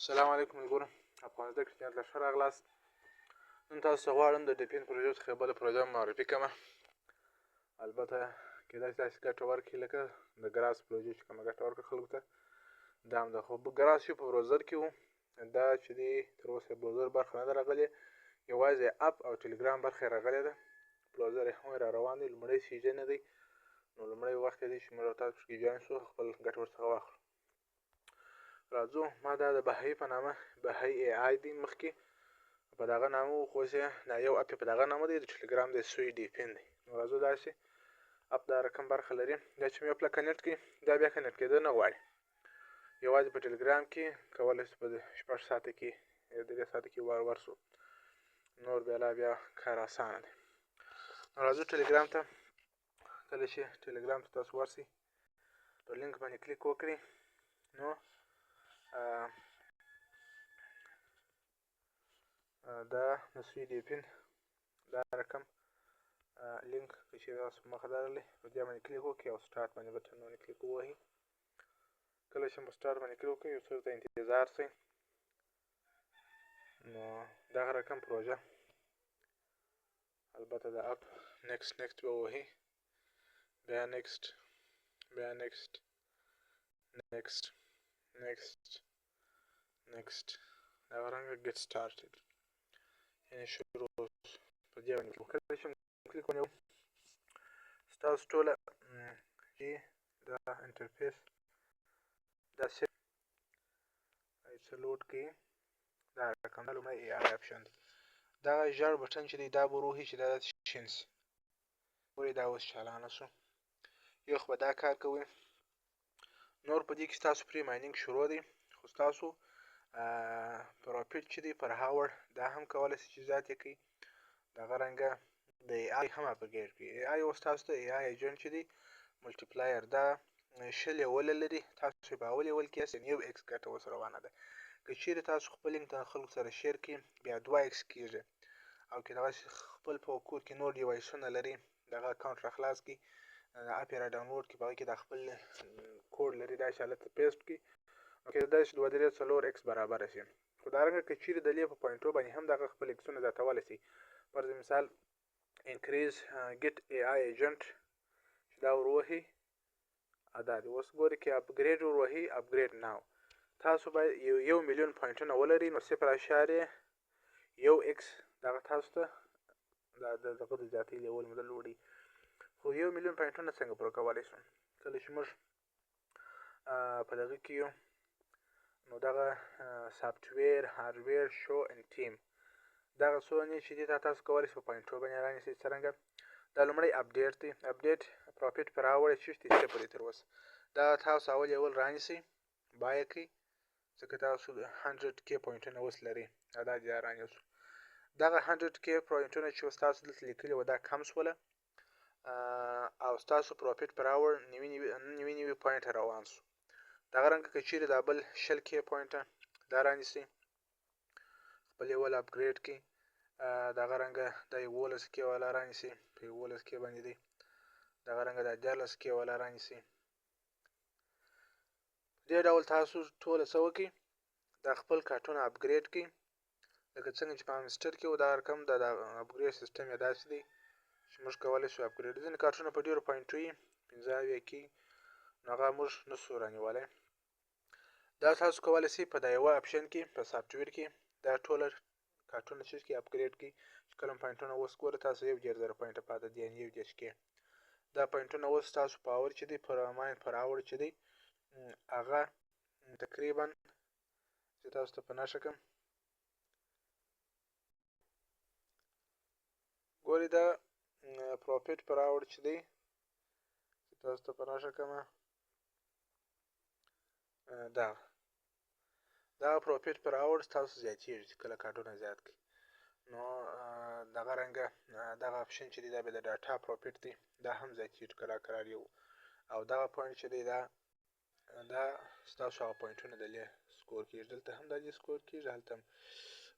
السلام علیکم ملګرو، افغان زده کړې چینل ته ښه راغلاست. نن تاسو ته غواړم د ډیپین پروژې څخه بله پروژه معرفي کړم. البته کېدای شي داسې ګټه ورکړي لکه د ګراس پروژې چې کومه ګټه ورکړه خلکو ته. دا هم ده، خو ګراس چې په بروزر کې و، دا چې دی تر اوسه بروزر برخه نه ده راغلې، یوازې اپ او ټلګرام برخه یې راغلې ده. بروزر یې هم را روان دی، لومړی سیزن دی، نو لومړی وخت دی چې موږ او تاسو پکې جوین شو، خپل ګټه ورڅخه واخلو. راځو، ما دا د بهایي په نامه بهایي ای آی دی مخکې په دغه نامه و، خو اوس یې دا یو اپ یې په دغه نامه دی، د ټلګرام دی سوی ډیپین دی. نو راځو داسې اپ دا رقم برخه لري، دا چې مې اپ له کنیکټ کړي دا بیا کنیکټ کېدل نه غواړي، یوازې په ټلګرام کې کولی شو په 6 ساعته کې یا 3 ساعته کې ورسو، نور بیا کار اسانه دی. نو راځو ټلګرام ته. کله چې ټلګرام ته تاسو ورسئ په لینک باندې کلیک وکړئ، نو دا د سوی ډیپین دا رقم لینک چې تاسو مخه درغلی په دې باندې کلیک وکړئ او سټارټ باندې بټن باندې کلیک ووهئ. کله چې مو سټارټ باندې کلیک وکړئ یو څه ورته انتظار شئ، نو دغه رقم پروژه البته د اپ نیکسټ ووهئ، بیا نیکسټ دغه رنګه ګیټ سټارټډ یعنې شروع په دې باندې کله چې کلیک ونیو ستاسو ټوله چې دا انټرفیس دا څه لوډ کوي، دا رقم دا لومړی ای آی اپشن دی. دغه ژړ بټن چې دی دا به وروهي چې دا شین سي، ګورئ دا اوس چالانه شو، یو خو به دا کار کوي. نور په دې کې ستاسو پرې ماینینګ شروع دی، خو ستاسو پروفیټ چې دی پر هاور دا هم کولی شي چې زیات یې کړي. دغه رنګه د ای آی هم اپګریډ کړي. ای آی اوس تاسو ته ای آی ایجنټ چې دی ملټیپلایر دا 6 لیوله لري، تاسو په اول لیول کې یاست، یو ایکس ګټه اوس روانه ده. که چیرې تاسو خپل لینک د خلکو سره شیر کړئ بیا 2 ایکس کېږي، او که دغسې خپل په کور کې نور ډیوایسونه لري دغه اکاونټ را خلاص کړئ، اپ یې را ډاونلوډ کړئ، په هغې کې د خپل کوډ لري داسې هلته پیسټ کړئ، نو کېدای شي 2 3 4 ایکس برابره شي. خو دارنګه که چیرې د لې په پوینټو باندې هم دغه خپل ایکسونه زیاتولی شي، فرض مثال انکریز ګیټ ای آی ایجنټ چې دا وروهئ، دا دی اوس ګورئ کې اپګریډ وروهئ، اپګریډ ناو. تاسو باید 1 میلیون پوینټونه ولرئ، نو 0.1 ایکس دغه تاسو ته دغه د زیاتۍ لیول مو درلودی. خو 1 میلیون پوینټونه څنګه پوره کولی شو؟ کله چې موږ په دغه کې یو، نو دغه سافټویر هارډویر شو ان ټیم دغه څونه چې دي تاسو کولی شئ په پوینټو باندې رانیسئ. څرنګه دا لومړی اپډیټ دی، اپډیټ پروفیټ پر اور یې 0 دی تر اوسه. دا تاسو اول لیول رانیسئ، بای کړئ، ځکه تاسو 100 کې پوینټونه اوس لرئ، دا دې رانیسو. دغه 100 کې پوینټونه چې اوس تاسو دلته لیکلي وو دا کم شوله، او ستاسو پروفیټ پر اور 90 پوینټه روان شو. دغه رنګه که چیرې دا بل 20 کې پوینټه دا رانیسئ، خپل لیول اپګریډ کړئ، دغه رنګه دا 11 کې والا رانیسئ، په 11 کې باندې دی، دغه رنګه دا 14 کې والا رانیسئ. دې ډول تاسو ټوله څه وکړئ، دا خپل کارټونه اپګریډ کړئ، لکه څنګه چې په امسټر کې و دا رقم د اپګریډ سیستم یې داسې دی چې موږ کولی شو اپګریډ. ځینې کارټونه په ډېرو پوینټو وي، 15 کې، نو هغه موږ نشو رانیولی. دا تاسو کولی شئ په دا یوه اپشن کې په سافټویر کې دا ټوله کارټونه چې اپګریډ کړئ، چې کله پوینټونه اوس ګوره تاسو 1.0 پوینټه پاتې دي، یعنې 1 کې دا پوینټونه اوس تاسو په اور چې دی پر اور چې دی هغه تقریبا چې تاسو ته په نښه کړم، ګورئ دا پروفیټ پر اور چې دی چې تاسو ته په نښه کړم، دا پروفیټ پر اور تاسو زیاتېږي چې کله کارټونه زیات کړئ. نو دغه رنګه دغه اپشن چې دی دا بیا د ډاټا پروفیټ دی، دا هم زیاتېږي کرار یو، او دغه پوینټ چې دی دا ستاسو هغه پوینټونه د لې سکور کېږي، دلته هم دا دې سکور کېږي، هلته هم.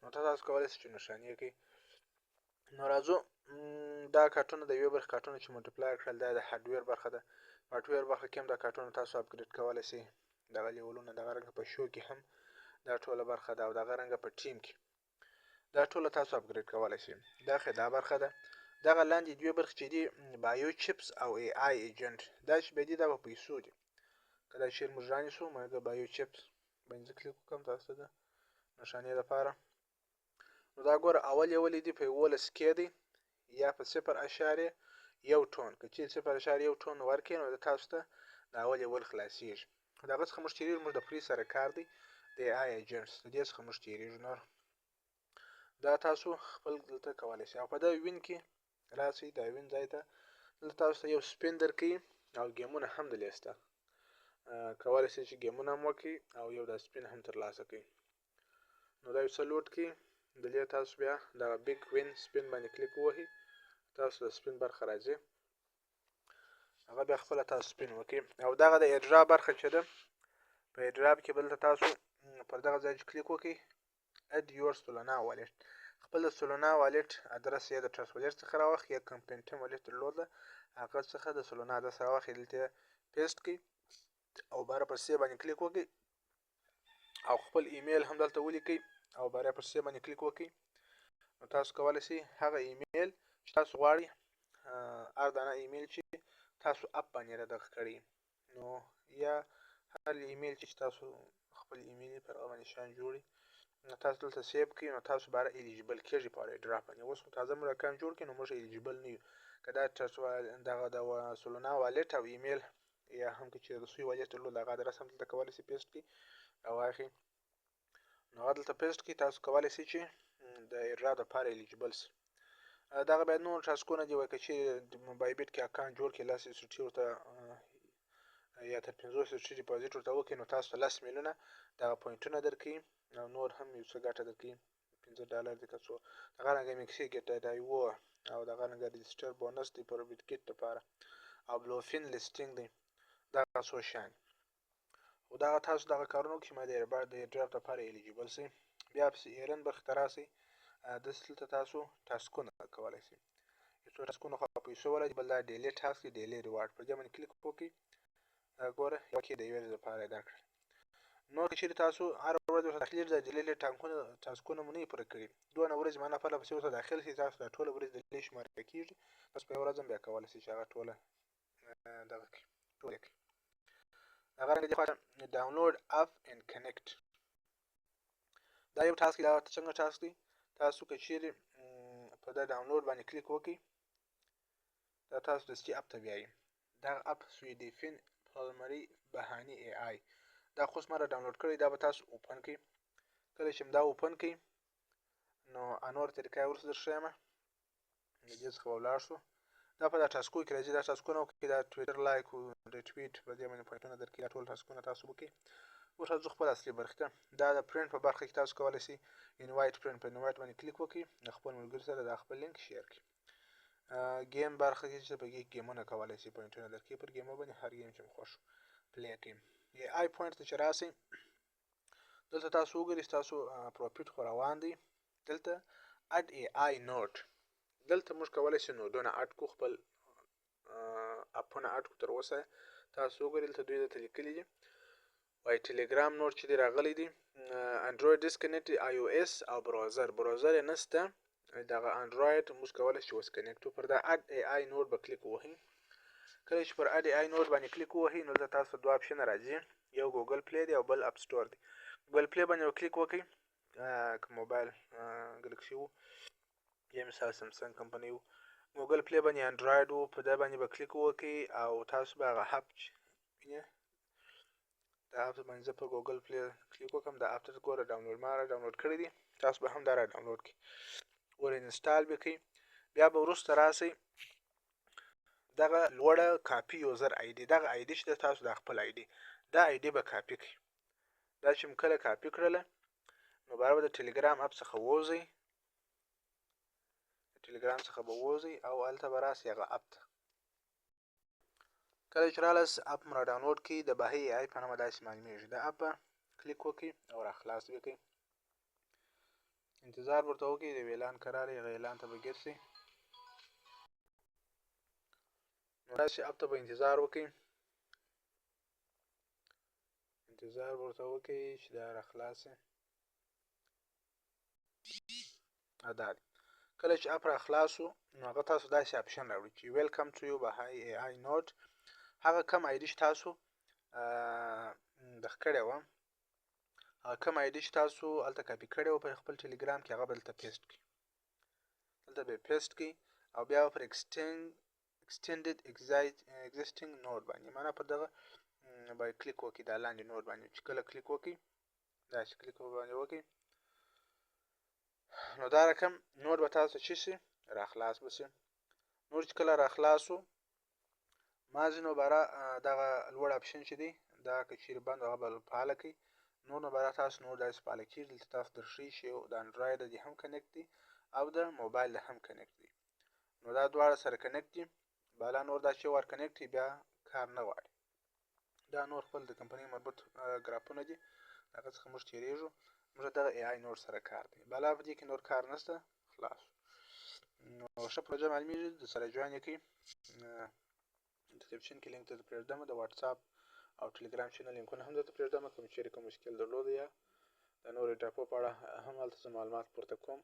نو تاسو کولی شئ چې نښانې کړئ. نو راځو دا کارټونه د یوې برخې کارټونه چې ملټیپلایر کړل دا د هارډویر برخه ده. هارډویر برخه کې هم دا کارټونه تاسو اپګریډ کولی شئ، دغه لیولونه دغه رنګه په شو کې هم دا ټوله برخه ده او دغه رنګه په ټیم کې دا ټوله تاسو اپګریډ کولی شئ. دا برخه ده. دغه لاندې دوې برخې چې دي بایو چپس او ای آی ایجنټ دا چې به دي دا په پیسو دي. که دا چیرې موږ رانیسو مګر بایو چپس باندې زه کلیک وکړم تاسو ته د نښانې دپاره نو دا ګوره اول یې ولې دي په 11 کې دی یا په 0.1 ټون که چیرې 0.1 ټون ورکړئ نو تاسو ته د اول یې ول خلاصېږي. د هغه څخه موږ تېرېږو موږ د فري سره کار دی د ای آی ایجنټس د دې څخه موږ تېرېږو نور دا تاسو خپل دلته کولی شئ او په دغه وین کې راسئ دا وین ځای ته دلته تاسو ته یو سپین درکوي او ګیمونه هم دلې شته کولی شئ چې ګیمونه هم وکړئ او یو دا سپین هم ترلاسه کړئ. نو دا یو څه لوډ کړئ دلې تاسو بیا دغه بیګ وین سپین باندې کلیک ووهئ تاسو د سپین برخه راځي هغه بیا خپله تاسو سپین وکړئ او دغه د ایرډراپ برخه چې ده په ایرډراپ کې بلته تاسو پر دغه ځای چې کلیک وکړئ اد یور سولنا والټ خپل د سولنا والټ ادرس یا د ټرست والټ څخه راواخلئ یا کمپنټم والټ درلوده هغه څخه د سولنا ادرس راواخلئ دلته پیسټ کړئ او باره پر سیو باندې کلیک وکړئ او خپل ایمیل هم دلته ولیکئ او باره پر سیو باندې کلیک وکړئ نو تاسو کولی شئ هغه ایمیل چې تاسو غواړئ هر دانه ایمیل چې تاسو اپ باندې را دغه کړئ نو یا هر ایمیل چې تاسو خپل ایمیل پر هغه باندې شان جوړئ نو تاسو دلته سیو کړئ نو تاسو باره ایلیجیبل کېږئ په ایرډراپ باندې. اوس خو تازه موږ اکاونټ جوړ کړئ نو موږ ایلیجیبل نه یو که دا دغه د سولنا والټ او ایمیل یا هم که چېرې د سوی والټ درلود هغه ادرس هم دلته کولی شئ پیسټ کړئ راواخلئ نو هغه دلته پیسټ کړئ تاسو کولی شئ چې د ایرډراپ دپاره ایلیجیبل شئ. دغه بیا نور ټاسکونه دي وایي که چېرې بای بیټ کې اکاونټ جوړ کړئ 10 سټي ورته یا تر 50 سټي ډیپازیټ ورته وکړئ نو تاسو ته 10 میلیونه دغه پوینټونه درکوي او نور هم یو څه ګټه درکوي $15 دي که څو دغه رنګه میکسي ګټ ډایو او دغه رنګه رجسټر بونس دی پر بیټکیټ لپاره او بلوفین لیسټینګ دی دغه څو شیان خو دغه تاسو دغه کارونه وکړئ ما د ایرډراپ لپاره ایلیجیبل شئ. بیا پسې ایرن برخې ته راسئ دلته تاسو ټاسکونه کولی شئ یو څو ټاسکونه خو پیسو والا دي بل دا ډیلی ټاسک دی ډیلی ریوارډ پر دې باندې کلیک وکړئ ګوره یو کې د یوې ورځې لپاره یې درکړل نور که چېرې تاسو هره ورځ ورته داخلېږئ دا ډیلی ټاسکونه مو نه وي پوره کړي دونه ورځې معنا پرله پسې ورته داخل شئ تاسو دا ټوله ورځ ډیلی شماره کېږي تاسو په یوه ورځ هم بیا کولی شئ چې هغه ټوله دغه کړئ ټوله کړئ. هغه رنګه دې خواته ډاونلوډ اپ اینډ کنیکټ دا یو ټاسک دی دا څنګه ټاسک دی تاسو که چېرې په دا ډاونلوډ باندې کلیک وکړئ دا تاسو دستي اپ ته بیایي دغه اپ سویډیفین پلمري بهاني ای آی دا خو اوس ما را ډاونلوډ کړی دا به تاسو اوپن کړئ کله چې دا اوپن کړئ نو انور طریقه یې وروسته درښیم د دې څخه به ولاړ شو دا په دا ټاسکو کې راځي دا ټاسکونه وکړئ دا ټویټر لایک ریټویټ په دې باندې پوینټونه درکوي دا ټول ټاسکونه تاسو وکړئ. اوس راځو خپل اصلي برخې ته دا د پرنټ په برخه کې تاسو کولی شئ انوایټ پرنټ په انوایټ باندې کلیک وکړئ د خپل ملګري سره دا خپل لینک شیر کړئ. ګیم برخه کې چې په کې ګیمونه کولی شئ پوینټونه درکوي پر ګیمو باندې هر ګیم چې مو خوښ پلی کړئ. ای آی پوینټ ته چې راسئ دلته تاسو وګورئ ستاسو پروفیټ خو روان دی دلته اډ ای آی نوټ دلته موږ کولی شو نودونه اډ کړو خپل اپونه اډ کړو تر اوسه تاسو وګورئ دلته دوی درته لیکلي دي وایي ټیلیګرام نوټ چې دی راغلی دی انډروید ډسکنیکټ آی او اس او براوزر یې نشته دغه انډروید موږ کولی شو وسکنیکټ کړو پر دا اډ ای آی نوټ به کلیک ووهئ کله چې پر اډ ای آی نوټ باندې کلیک ووهئ نو دلته تاسو دوه اپشنه راځي یو ګوګل پلی دی او بل اپ سټور دی. ګوګل پلی باندې کلیک وکړئ که موبایل ګلکسي وو یا مثال سمسنګ کمپنۍ وو ګوګل پلی باندې انډروید وو په دې باندې به کلیک وکړئ او تاسو به هغه اپ دا اپ باندې زه په ګوګل پلی کلیک وکړم دا اپ ته ګوره ډاونلوډ ما را ډاونلوډ کړی دی تاسو به هم دا را ډاونلوډ کړئ ور انسټال به کړئ بیا به وروسته راسئ دغه لوړه کاپي یوزر آی ډي دغه آی ډي چې د تاسو د خپل آی ډي دا آی ډي به کاپي کړئ دا چې مو کله کاپي کړله نو بیا به د ټیلیګرام اپ څخه ووځئ د ټیلیګرام څخه به ووځئ او هلته به راسئ هغه اپ ته کله چې رالاست اپ مو را ډاونلوډ کړئ د بهي ای آی په نامه داسې معلومیږي دا اپ به کلیک وکړئ او را خلاص به کړئ انتظار ورته وکړئ د یو اعلان قرار هغه اعلان ته به ګیر شئ نو داسې اپ ته به انتظار وکړئ انتظار ورته وکئ چې دا راخلاص شي. دا دی کله چې اپ راخلاص شو نو هغه تاسو داسې اپشن راوړي چې ویلکم ټو یو بهای ای آی نوټ. هغه کم آی ډي چې تاسو دغه کړې وه، هغه کم آی ډي چې تاسو هلته کاپي کړې وه په خپل ټلګرام کې، هغه به دلته پیسټ کړئ. دلته به یې پیسټ کړئ او بیا به پر extended existing node باندې، معنا په دغه باندې کلیک وکړئ، دا لاندې نود باندې چې کله کلیک وکړئ، داسې کلیک باندې وکړئ، نو دا رقم نود به تاسو چې شي راخلاص به شي. نور چې کله راخلاص شو مازې نو باره دغه لوړ اپشن چې دی دا که چیرې بند هغه به فعاله کړئ. نور نو باره تاسو نور داسې فعاله کېږي. دلته تاسو درښیي چې د انډراید د هم کنیکټ دی او د موبایل د هم کنیکټ دی. نو دا دواړه سره کنیکټ دي. بالا نور دا چې ور کنیکټ وي بیا کار نه غواړي. دا نور خپل د کمپنۍ مربوط ګرافونه دي، هغه څخه موږ تېرېږو. موږ دغه ای آی نوټ سره کار دی. بالا په دې کې نور کار نشته، خلاص. نو ښه پروژه معلومېږي، درسره جوین یې کړئ. ډسکرپشن کې لینک درته پرېږدم، د واتساپ او ټلګرام چینل لینکونه هم درته پرېږدم. کوم چېرې کوم مشکل درلود یا د نورو ډاپو په اړه هم هلته زه معلومات پورته کوم،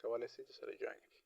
کولی شئ درسره جوین یې کړئ.